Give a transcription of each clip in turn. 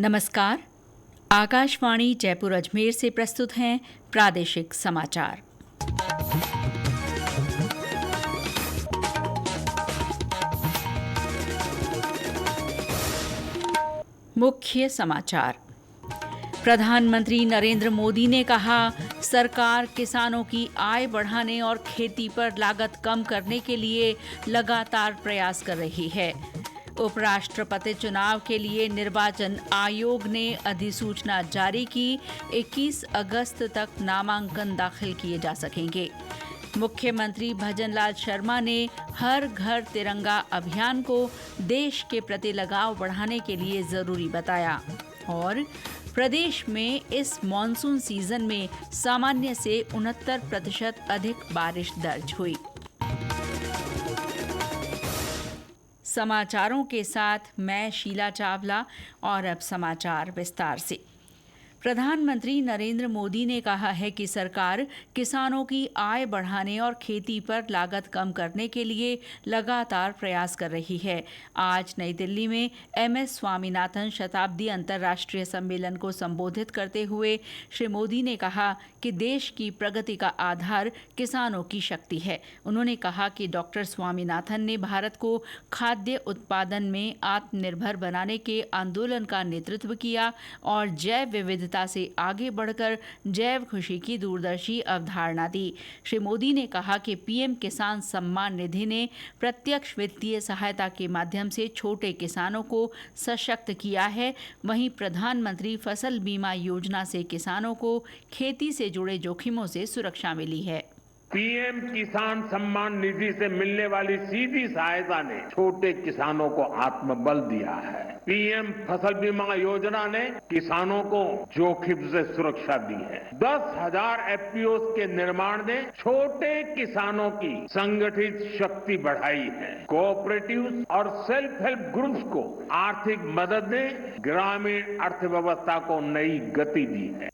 नमस्कार। आकाशवाणी जयपुर अजमेर से प्रस्तुत हैं प्रादेशिक समाचार। मुख्य समाचार। प्रधानमंत्री नरेंद्र मोदी ने कहा, सरकार किसानों की आय बढ़ाने और खेती पर लागत कम करने के लिए लगातार प्रयास कर रही है। उपराष्ट्रपति चुनाव के लिए निर्वाचन आयोग ने अधिसूचना जारी की। 21 अगस्त तक नामांकन दाखिल किए जा सकेंगे। मुख्यमंत्री भजनलाल शर्मा ने हर घर तिरंगा अभियान को देश के प्रति लगाव बढ़ाने के लिए जरूरी बताया। और प्रदेश में इस मॉनसून सीजन में सामान्य से 69% अधिक बारिश दर्ज हुई। समाचारों के साथ मैं शीला चावला और अब समाचार विस्तार से। प्रधानमंत्री नरेंद्र मोदी ने कहा है कि सरकार किसानों की आय बढ़ाने और खेती पर लागत कम करने के लिए लगातार प्रयास कर रही है। आज नई दिल्ली में MS स्वामीनाथन शताब्दी अंतर्राष्ट्रीय सम्मेलन को संबोधित करते हुए श्री मोदी ने कहा कि देश की प्रगति का आधार किसानों की शक्ति है। उन्होंने कहा कि डॉक्टर स्वामीनाथन ने भारत को खाद्य उत्पादन में आत्मनिर्भर बनाने के आंदोलन का नेतृत्व किया और जैव विविधता से आगे बढ़कर जैव खुशी की दूरदर्शी अवधारणा दी। श्री मोदी ने कहा कि PM किसान सम्मान निधि ने प्रत्यक्ष वित्तीय सहायता के माध्यम से छोटे किसानों को सशक्त किया है। वहीं प्रधानमंत्री फसल बीमा योजना से किसानों को खेती से जुड़े जोखिमों से सुरक्षा मिली है। PM किसान सम्मान निधि से मिलने वाली सीधी सहायता ने छोटे किसानों को आत्मबल दिया है। PM फसल बीमा योजना ने किसानों को जोखिम से सुरक्षा दी है। 10,000 FPOs के निर्माण ने छोटे किसानों की संगठित शक्ति बढ़ाई है। कोऑपरेटिव्स और सेल्फ हेल्प ग्रुप्स को आर्थिक मदद ने ग्रामीण अर्थव्यवस्था को नई गति दी है।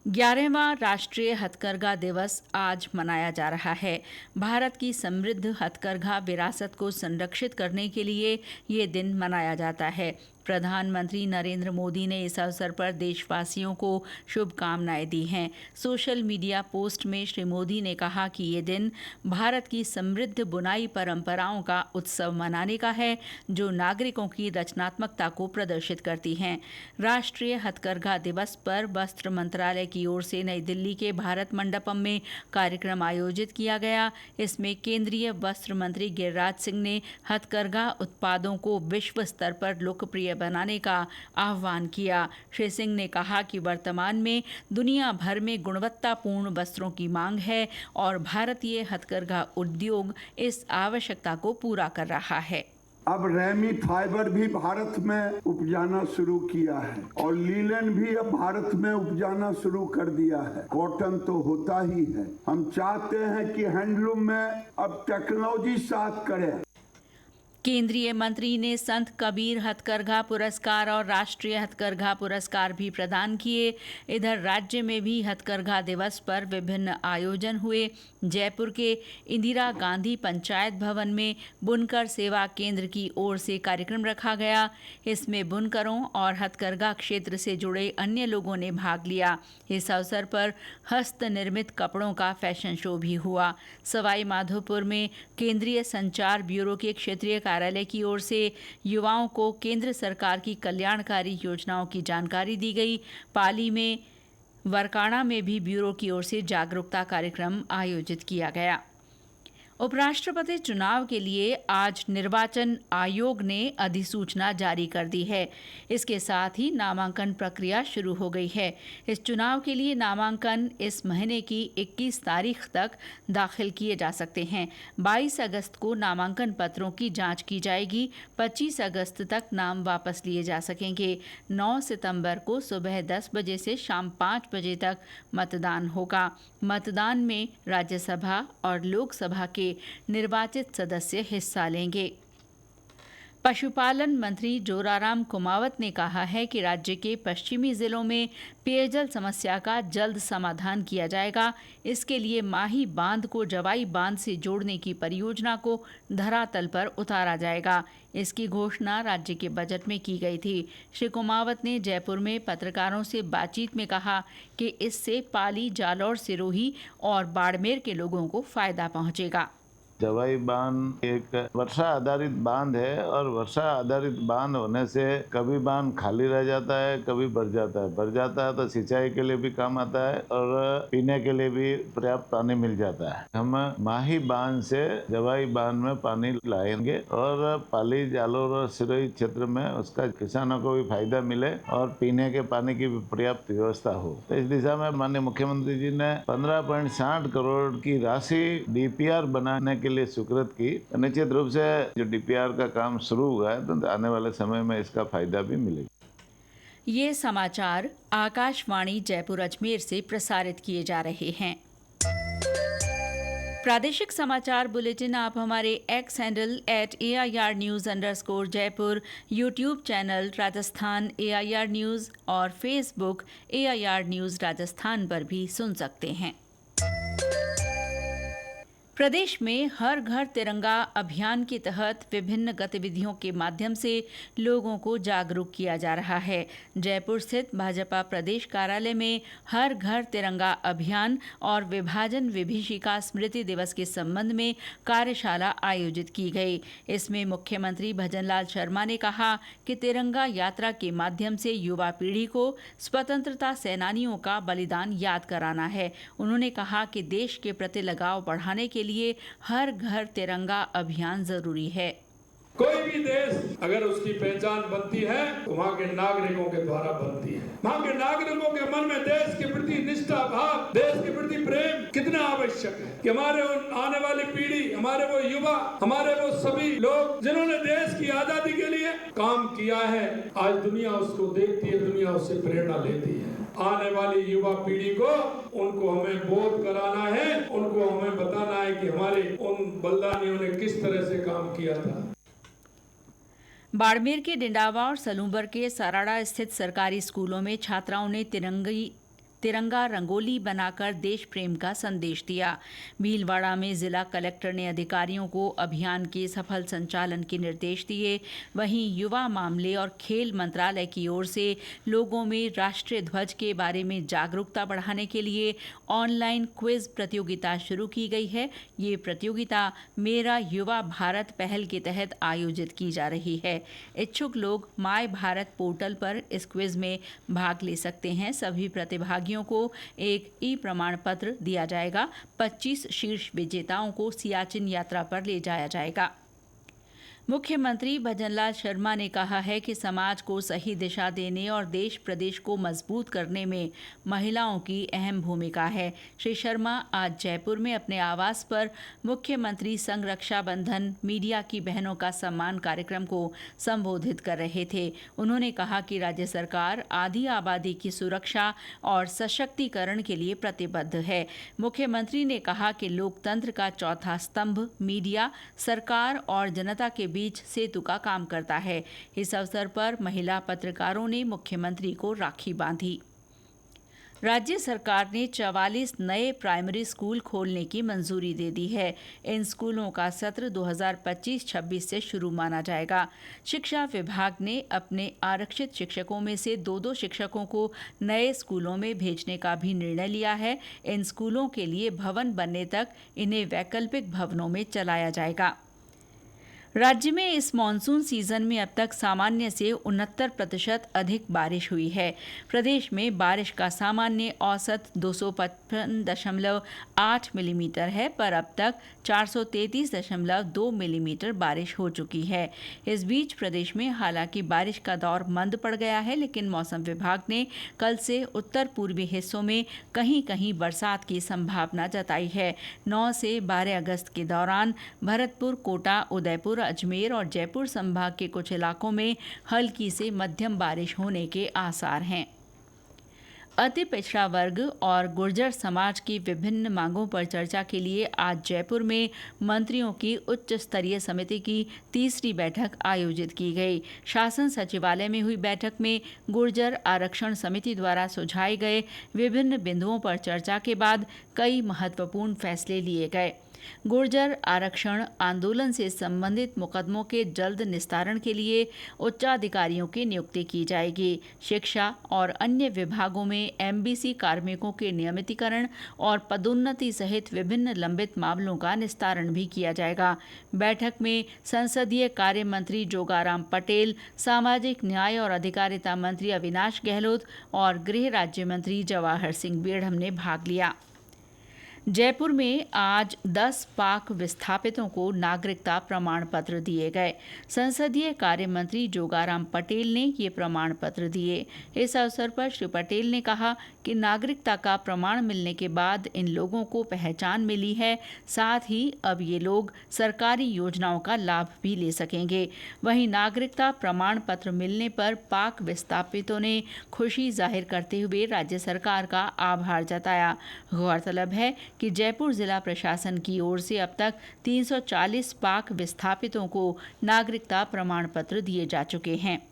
11वां राष्ट्रीय हथकरघा दिवस आज मनाया जा रहा है। भारत की समृद्ध हथकरघा विरासत को संरक्षित करने के लिए ये दिन मनाया जाता है। प्रधानमंत्री नरेंद्र मोदी ने इस अवसर पर देशवासियों को शुभकामनाएं दी हैं। सोशल मीडिया पोस्ट में श्री मोदी ने कहा कि ये दिन भारत की समृद्ध बुनाई परंपराओं का उत्सव मनाने का है, जो नागरिकों की रचनात्मकता को प्रदर्शित करती हैं। राष्ट्रीय हथकरघा दिवस पर वस्त्र मंत्रालय की ओर से नई दिल्ली के भारत मंडपम में कार्यक्रम आयोजित किया गया। इसमें केंद्रीय वस्त्र मंत्री गिरिराज सिंह ने हथकरघा उत्पादों को विश्व स्तर पर लोकप्रिय बनाने का आह्वान किया। श्री सिंह ने कहा कि वर्तमान में दुनिया भर में गुणवत्तापूर्ण वस्त्रों की मांग है और भारतीय हथकरघा उद्योग इस आवश्यकता को पूरा कर रहा है। अब रेमी फाइबर भी भारत में उपजाना शुरू किया है और लीलन भी अब भारत में उपजाना शुरू कर दिया है। कॉटन तो होता ही है। हम चाहते हैं कि हैंडलूम में अब टेक्नोलॉजी साथ करे। केंद्रीय मंत्री ने संत कबीर हथकरघा पुरस्कार और राष्ट्रीय हथकरघा पुरस्कार भी प्रदान किए। इधर राज्य में भी हथकरघा दिवस पर विभिन्न आयोजन हुए। जयपुर के इंदिरा गांधी पंचायत भवन में बुनकर सेवा केंद्र की ओर से कार्यक्रम रखा गया। इसमें बुनकरों और हथकरघा क्षेत्र से जुड़े अन्य लोगों ने भाग लिया। इस अवसर पर हस्त निर्मित कपड़ों का फैशन शो भी हुआ। सवाई माधोपुर में केंद्रीय संचार ब्यूरो के क्षेत्रीय कार्यालय की ओर से युवाओं को केंद्र सरकार की कल्याणकारी योजनाओं की जानकारी दी गई। पाली में वरकाड़ा में भी ब्यूरो की ओर से जागरूकता कार्यक्रम आयोजित किया गया। उपराष्ट्रपति चुनाव के लिए आज निर्वाचन आयोग ने अधिसूचना जारी कर दी है। इसके साथ ही नामांकन प्रक्रिया शुरू हो गई है। इस चुनाव के लिए नामांकन इस महीने की 21 तारीख तक दाखिल किए जा सकते हैं। 22 अगस्त को नामांकन पत्रों की जांच की जाएगी। 25 अगस्त तक नाम वापस लिए जा सकेंगे। 9 सितंबर को सुबह 10 बजे से शाम 5 बजे तक मतदान होगा। मतदान में राज्यसभा और लोकसभा के निर्वाचित सदस्य हिस्सा लेंगे। पशुपालन मंत्री जोराराम कुमावत ने कहा है कि राज्य के पश्चिमी जिलों में पेयजल समस्या का जल्द समाधान किया जाएगा। इसके लिए माही बांध को जवाई बांध से जोड़ने की परियोजना को धरातल पर उतारा जाएगा। इसकी घोषणा राज्य के बजट में की गई थी। श्री कुमावत ने जयपुर में पत्रकारों से बातचीत में कहा कि इससे पाली, जालौर, सिरोही और बाड़मेर के लोगों को फायदा पहुंचेगा। जवाई बांध एक वर्षा आधारित बांध है और वर्षा आधारित बांध होने से कभी बांध खाली रह जाता है, कभी भर जाता है तो सिंचाई के लिए भी काम आता है और पीने के लिए भी पर्याप्त पानी मिल जाता है। हम माही बांध से जवाई बांध में पानी लाएंगे और पाली, जालौर और सिरोही क्षेत्र में उसका किसानों को भी फायदा मिले और पीने के पानी की भी पर्याप्त व्यवस्था हो। तो इस दिशा में माननीय मुख्यमंत्री जी ने 15.60 करोड़ की राशि DPR बनाने के लिए स्वीकृत की। निश्चित रूप से जो DPR का काम शुरू हुआ है तो आने वाले समय में इसका फायदा भी मिलेगा। ये समाचार आकाशवाणी जयपुर अजमेर से प्रसारित किए जा रहे हैं। प्रादेशिक समाचार बुलेटिन आप हमारे x handle @AIR News_Jaipur, YouTube channel Rajasthan AIR news और फेसबुक AIR न्यूज़ राजस्थान पर भी सुन सकते हैं। प्रदेश में हर घर तिरंगा अभियान के तहत विभिन्न गतिविधियों के माध्यम से लोगों को जागरूक किया जा रहा है। जयपुर स्थित भाजपा प्रदेश कार्यालय में हर घर तिरंगा अभियान और विभाजन विभीषिका स्मृति दिवस के संबंध में कार्यशाला आयोजित की गई। इसमें मुख्यमंत्री भजनलाल शर्मा ने कहा कि तिरंगा यात्रा के माध्यम से युवा पीढ़ी को स्वतंत्रता सेनानियों का बलिदान याद कराना है। उन्होंने कहा कि देश के प्रति लगाव बढ़ाने के लिए हर घर तिरंगा अभियान जरूरी है। कोई भी देश अगर उसकी पहचान बनती है तो वहाँ के नागरिकों के द्वारा बनती है। वहाँ के नागरिकों के मन में देश के प्रति निष्ठा भाव, देश के प्रति प्रेम कितना आवश्यक है कि हमारे आने वाली पीढ़ी, हमारे वो युवा, हमारे वो सभी लोग जिन्होंने देश की आजादी के लिए काम किया है, आज दुनिया उसको देखती है, दुनिया उससे प्रेरणा लेती है। आने वाली युवा पीढ़ी को उनको हमें बोध कराना है, उनको हमें बताना है कि हमारे उन बलिदानियों ने किस तरह से काम किया था। बाड़मेर के डिंडावा और सलूबर के सराड़ा स्थित सरकारी स्कूलों में छात्राओं ने तिरंगा रंगोली बनाकर देश प्रेम का संदेश दिया। भीलवाड़ा में जिला कलेक्टर ने अधिकारियों को अभियान के सफल संचालन के निर्देश दिए। वहीं युवा मामले और खेल मंत्रालय की ओर से लोगों में राष्ट्रीय ध्वज के बारे में जागरूकता बढ़ाने के लिए ऑनलाइन क्विज प्रतियोगिता शुरू की गई है। ये प्रतियोगिता मेरा युवा भारत पहल के तहत आयोजित की जा रही है। इच्छुक लोग माय भारत पोर्टल पर इस क्विज में भाग ले सकते हैं। सभी प्रतिभागियों को एक प्रमाण पत्र दिया जाएगा। 25 शीर्ष विजेताओं को सियाचिन यात्रा पर ले जाया जाएगा। मुख्यमंत्री भजनलाल शर्मा ने कहा है कि समाज को सही दिशा देने और देश प्रदेश को मजबूत करने में महिलाओं की अहम भूमिका है। श्री शर्मा आज जयपुर में अपने आवास पर मुख्यमंत्री संघ रक्षाबंधन मीडिया की बहनों का सम्मान कार्यक्रम को संबोधित कर रहे थे। उन्होंने कहा कि राज्य सरकार आधी आबादी की सुरक्षा और सशक्तिकरण के लिए प्रतिबद्ध है। मुख्यमंत्री ने कहा कि लोकतंत्र का चौथा स्तंभ मीडिया सरकार और जनता के बीच सेतु का काम करता है। इस अवसर पर महिला पत्रकारों ने मुख्यमंत्री को राखी बांधी। राज्य सरकार ने 44 नए प्राइमरी स्कूल खोलने की मंजूरी दे दी है। इन स्कूलों का सत्र 2025-26 से शुरू माना जाएगा। शिक्षा विभाग ने अपने आरक्षित शिक्षकों में से 2-2 शिक्षकों को नए स्कूलों में भेजने का भी निर्णय लिया है। इन स्कूलों के लिए भवन बनने तक इन्हें वैकल्पिक भवनों में चलाया जाएगा। राज्य में इस मानसून सीजन में अब तक सामान्य से 69% अधिक बारिश हुई है। प्रदेश में बारिश का सामान्य औसत 255.8 मिलीमीटर है, पर अब तक 433.2 मिलीमीटर बारिश हो चुकी है। इस बीच प्रदेश में हालांकि बारिश का दौर मंद पड़ गया है, लेकिन मौसम विभाग ने कल से उत्तर पूर्वी हिस्सों में कहीं कहीं बरसात की संभावना जताई है। 9 से 12 अगस्त के दौरान भरतपुर, कोटा, उदयपुर, अजमेर और जयपुर संभाग के कुछ इलाकों में हल्की से मध्यम बारिश होने के आसार हैं। अति पिछड़ा वर्ग और गुर्जर समाज की विभिन्न मांगों पर चर्चा के लिए आज जयपुर में मंत्रियों की उच्च स्तरीय समिति की तीसरी बैठक आयोजित की गई। शासन सचिवालय में हुई बैठक में गुर्जर आरक्षण समिति द्वारा सुझाए गए विभिन्न बिंदुओं पर चर्चा के बाद कई महत्वपूर्ण फैसले लिए गए। गुर्जर आरक्षण आंदोलन से संबंधित मुकदमों के जल्द निस्तारण के लिए उच्चाधिकारियों की नियुक्ति की जाएगी। शिक्षा और अन्य विभागों में एमबीसी कार्मिकों के नियमितीकरण और पदोन्नति सहित विभिन्न लंबित मामलों का निस्तारण भी किया जाएगा। बैठक में संसदीय कार्य मंत्री जोगाराम पटेल, सामाजिक न्याय और अधिकारिता मंत्री अविनाश गहलोत और गृह राज्य मंत्री जवाहर सिंह बेढ़म ने भाग लिया। जयपुर में आज 10 पाक विस्थापितों को नागरिकता प्रमाण पत्र दिए गए। संसदीय कार्य मंत्री जोगाराम पटेल ने ये प्रमाण पत्र दिए। इस अवसर पर श्री पटेल ने कहा कि नागरिकता का प्रमाण मिलने के बाद इन लोगों को पहचान मिली है, साथ ही अब ये लोग सरकारी योजनाओं का लाभ भी ले सकेंगे। वहीं नागरिकता प्रमाण पत्र मिलने पर पाक विस्थापितों ने खुशी जाहिर करते हुए राज्य सरकार का आभार जताया। गौरतलब है कि जयपुर जिला प्रशासन की ओर से अब तक 340 पाक विस्थापितों को नागरिकता प्रमाण पत्र दिए जा चुके हैं।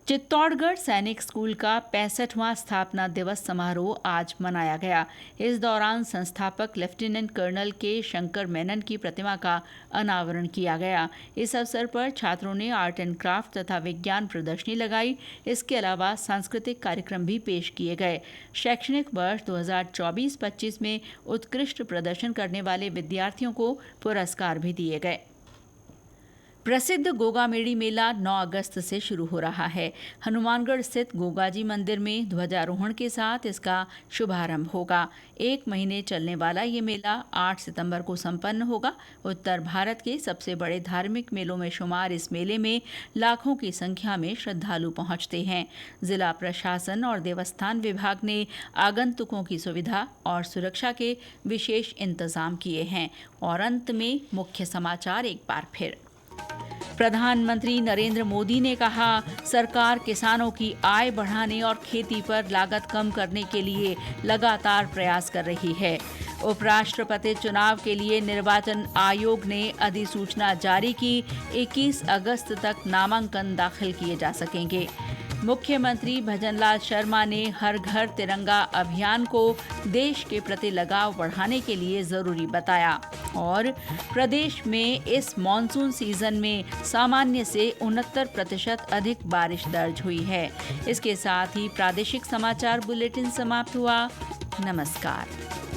चित्तौड़गढ़ सैनिक स्कूल का 65वां स्थापना दिवस समारोह आज मनाया गया। इस दौरान संस्थापक लेफ्टिनेंट कर्नल के शंकर मेनन की प्रतिमा का अनावरण किया गया। इस अवसर पर छात्रों ने आर्ट एंड क्राफ्ट तथा विज्ञान प्रदर्शनी लगाई। इसके अलावा सांस्कृतिक कार्यक्रम भी पेश किए गए। शैक्षणिक वर्ष 2024-25 में उत्कृष्ट प्रदर्शन करने वाले विद्यार्थियों को पुरस्कार भी दिए गए। प्रसिद्ध गोगामेड़ी मेला 9 अगस्त से शुरू हो रहा है। हनुमानगढ़ स्थित गोगाजी मंदिर में ध्वजारोहण के साथ इसका शुभारंभ होगा। 1 महीने चलने वाला ये मेला 8 सितंबर को संपन्न होगा। उत्तर भारत के सबसे बड़े धार्मिक मेलों में शुमार इस मेले में लाखों की संख्या में श्रद्धालु पहुंचते हैं। जिला प्रशासन और देवस्थान विभाग ने आगंतुकों की सुविधा और सुरक्षा के विशेष इंतजाम किए हैं। और अंत में मुख्य समाचार एक बार फिर। प्रधानमंत्री नरेंद्र मोदी ने कहा, सरकार किसानों की आय बढ़ाने और खेती पर लागत कम करने के लिए लगातार प्रयास कर रही है। उपराष्ट्रपति चुनाव के लिए निर्वाचन आयोग ने अधिसूचना जारी की। 21 अगस्त तक नामांकन दाखिल किए जा सकेंगे। मुख्यमंत्री भजनलाल शर्मा ने हर घर तिरंगा अभियान को देश के प्रति लगाव बढ़ाने के लिए जरूरी बताया। और प्रदेश में इस मॉनसून सीजन में सामान्य से 69% अधिक बारिश दर्ज हुई है। इसके साथ ही प्रादेशिक समाचार बुलेटिन समाप्त हुआ। नमस्कार।